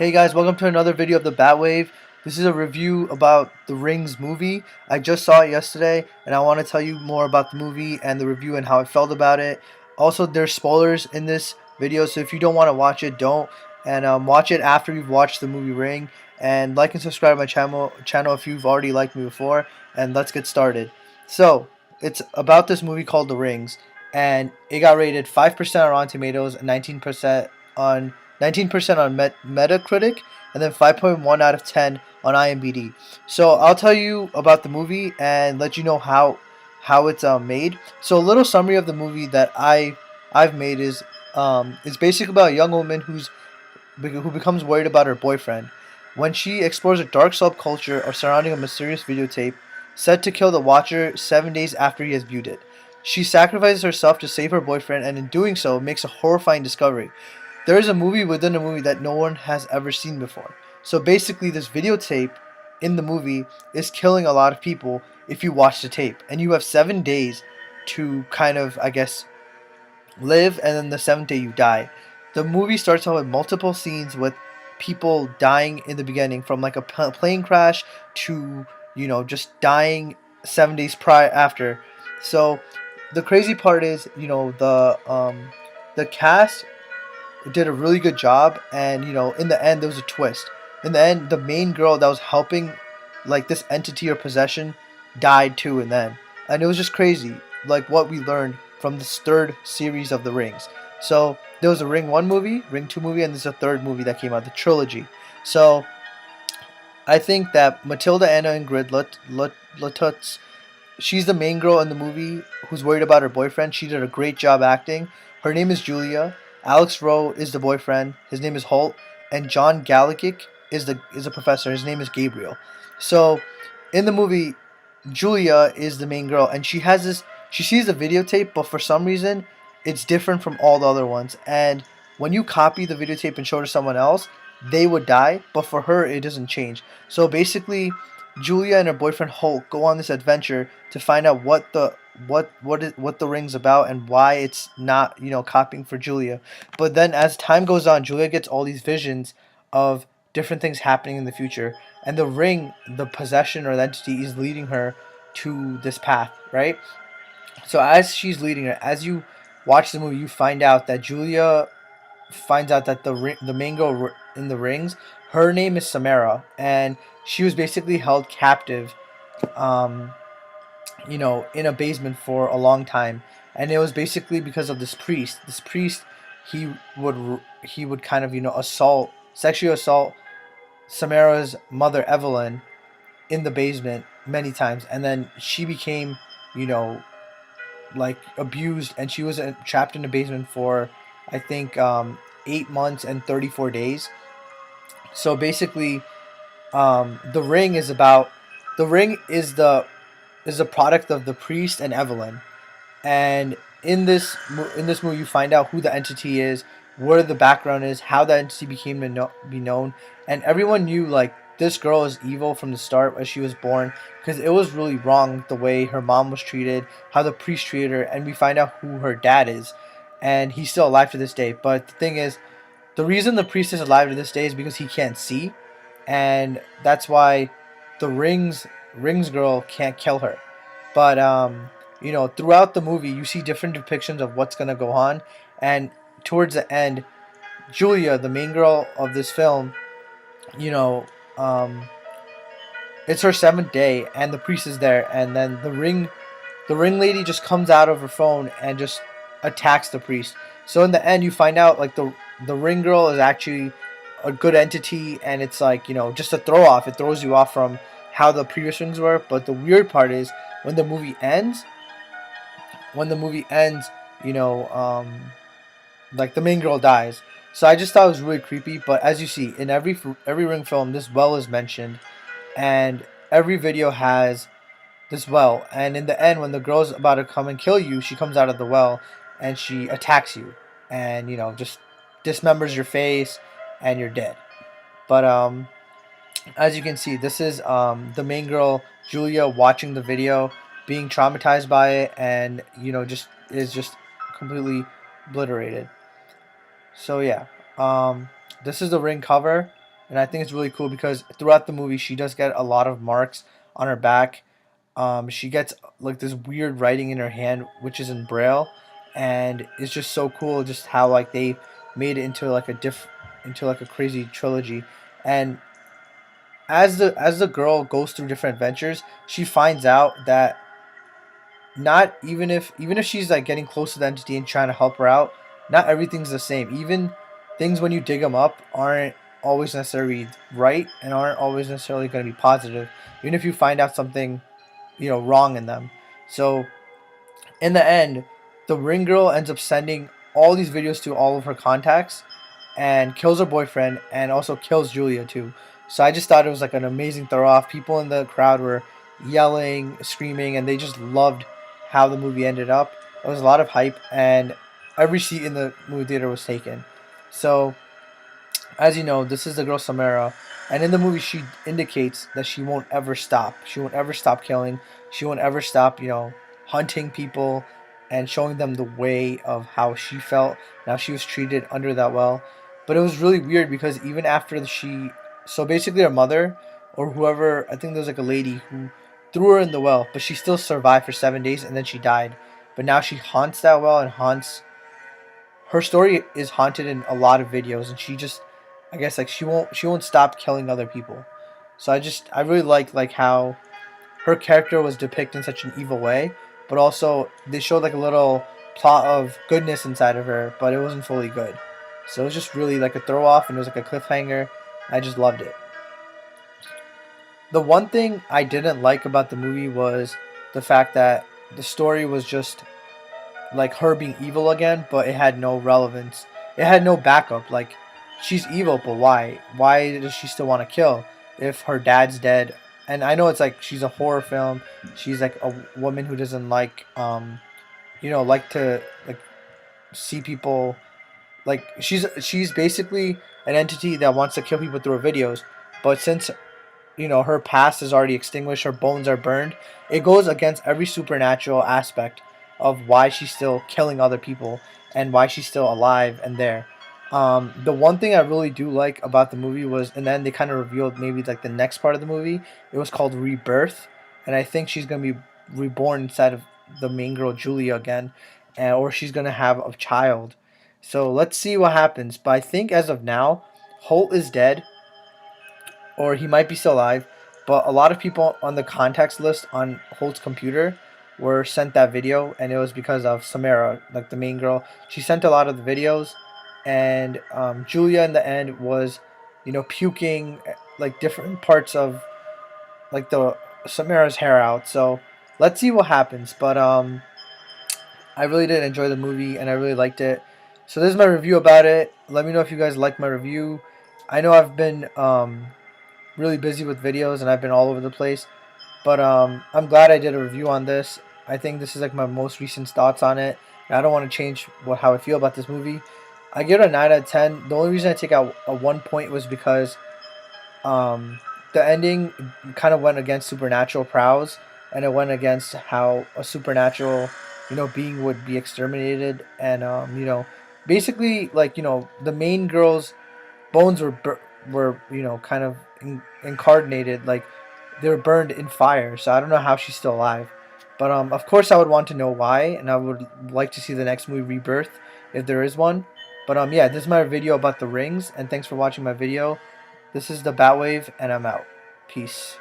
Hey guys, welcome to another video of the BATWAVE. This is a review about the Rings movie. I just saw it yesterday and I want to tell you more about the movie and the review and how I felt about it. Also, there's spoilers in this video, so if you don't want to watch it, don't. And watch it after you've watched the movie Ring. And like and subscribe to my channel if you've already liked me before. And let's get started. So, it's about this movie called The Rings. And it got rated 5% on Rotten Tomatoes and 19% on Metacritic, and then 5.1 out of 10 on IMBD. So I'll tell you about the movie and let you know how it's made. So a little summary of the movie that I've made is it's basically about a young woman who becomes worried about her boyfriend when she explores a dark subculture surrounding a mysterious videotape set to kill the watcher 7 days after he has viewed it. She sacrifices herself to save her boyfriend, and in doing so makes a horrifying discovery. There is a movie within a movie that no one has ever seen before. So basically, this videotape in the movie is killing a lot of people if you watch the tape. And you have 7 days to kind of, I guess, live, and then the seventh day you die. The movie starts out with multiple scenes with people dying in the beginning, from like a plane crash to, just dying 7 days prior after. So the crazy part is, the cast did a really good job, and in the end there was a twist. In the end, the main girl that was helping like this entity or possession died too, and it was just crazy, like what we learned from this third series of the Rings. So there was a Ring 1 movie, Ring 2 movie, and there's a third movie that came out, the trilogy. So I think that Matilda Anna Ingrid Lututz, she's the main girl in the movie who's worried about her boyfriend. She did a great job acting. Her name is Julia. Alex Rowe is the boyfriend. His name is Holt, and John Galagic is a professor. His name is Gabriel. So, in the movie, Julia is the main girl, and she has this. She sees the videotape, but for some reason, it's different from all the other ones. And when you copy the videotape and show it to someone else, they would die, but for her, it doesn't change. So basically, Julia and her boyfriend Holt go on this adventure to find out what the ring's about and why it's not copying for Julia. But then as time goes on, Julia gets all these visions of different things happening in the future, and the ring, the possession or the entity, is leading her to this path, right? So as she's leading her, as you watch the movie, you find out that Julia finds out that the main girl in the Rings, her name is Samara, and she was basically held captive, um, in a basement for a long time, and it was basically because of this priest. This priest, he would kind of sexually assault Samara's mother Evelyn in the basement many times, and then she became, you know, like abused, and she was trapped in the basement for, I think, 8 months and 34 days. So basically, the ring is about the ring is a product of the priest and Evelyn. And in this movie, you find out who the entity is, where the background is, how that entity became to be known, and everyone knew like this girl is evil from the start as she was born, because it was really wrong the way her mom was treated, how the priest treated her, and we find out who her dad is, and he's still alive to this day. But the thing is, the reason the priest is alive to this day is because he can't see, and that's why the rings girl can't kill her. But throughout the movie, you see different depictions of what's gonna go on, and towards the end, Julia, the main girl of this film, you know, um, it's her seventh day, and the priest is there, and then the ring lady just comes out of her phone and just attacks the priest. So in the end, you find out like the ring girl is actually a good entity, and it's like just a throw off. It throws you off from how the previous rings were. But the weird part is when the movie ends. When the movie ends, you know, like the main girl dies. So I just thought it was really creepy. But as you see in every ring film, this well is mentioned, and every video has this well. And in the end, when the girl's about to come and kill you, she comes out of the well and she attacks you, and just dismembers your face, and you're dead. But as you can see, this is the main girl Julia watching the video, being traumatized by it, and just completely obliterated. So yeah, this is the ring cover. and I think it's really cool because throughout the movie she does get a lot of marks on her back. She gets like this weird writing in her hand, which is in braille, and it's just so cool just how like they made it into like into like a crazy trilogy. And as the girl goes through different adventures, she finds out that not even if she's like getting close to the entity and trying to help her out, not everything's the same. Even things when you dig them up aren't always necessarily right and aren't always necessarily going to be positive. Even if you find out something wrong in them. So in the end, the ring girl ends up sending all these videos to all of her contacts and kills her boyfriend and also kills Julia too. So I just thought it was like an amazing throw off. People in the crowd were yelling, screaming, and they just loved how the movie ended up. There was a lot of hype, and every seat in the movie theater was taken. So as you know, this is the girl Samara, and in the movie she indicates that she won't ever stop. She won't ever stop killing. She won't ever stop, hunting people and showing them the way of how she felt, and how she was treated under that well. But it was really weird because even after so basically her mother or whoever, I think there was like a lady who threw her in the well, but she still survived for 7 days and then she died. But now she haunts that well and haunts her story is haunted in a lot of videos, and she just, I guess, like she won't stop killing other people. So I really like how her character was depicted in such an evil way, but also they showed like a little plot of goodness inside of her, but it wasn't fully good. So it was just really like a throw off, and it was like a cliffhanger. I just loved it. The one thing I didn't like about the movie was the fact that the story was just like her being evil again, but it had no relevance. It had no backup. Like, she's evil, but why? Why does she still want to kill if her dad's dead? And I know it's like she's a horror film. She's like a woman who doesn't like like to like see people like she's basically an entity that wants to kill people through her videos. But since her past is already extinguished, her bones are burned, it goes against every supernatural aspect of why she's still killing other people and why she's still alive and there. The one thing I really do like about the movie was, and then they kind of revealed maybe like the next part of the movie, it was called Rebirth, and I think she's gonna be reborn inside of the main girl Julia again, or she's gonna have a child. So let's see what happens. But I think as of now, Holt is dead, or he might be still alive. But a lot of people on the contacts list on Holt's computer were sent that video, and it was because of Samara, like the main girl. She sent a lot of the videos, and Julia in the end was, puking like different parts of like the Samara's hair out. So let's see what happens. But I really did enjoy the movie, and I really liked it. So this is my review about it. Let me know if you guys like my review. I know I've been really busy with videos and I've been all over the place. But I'm glad I did a review on this. I think this is like my most recent thoughts on it. And I don't want to change how I feel about this movie. I give it a 9 out of 10. The only reason I take out a 1 point was because the ending kind of went against supernatural prowess, and it went against how a supernatural being would be exterminated. And basically like the main girl's bones were kind of incarnated, like they were burned in fire. So I don't know how she's still alive, but of course I would want to know why, and I would like to see the next movie Rebirth if there is one. But yeah, this is my video about the rings, and thanks for watching my video. This is the Batwave, and I'm out. Peace.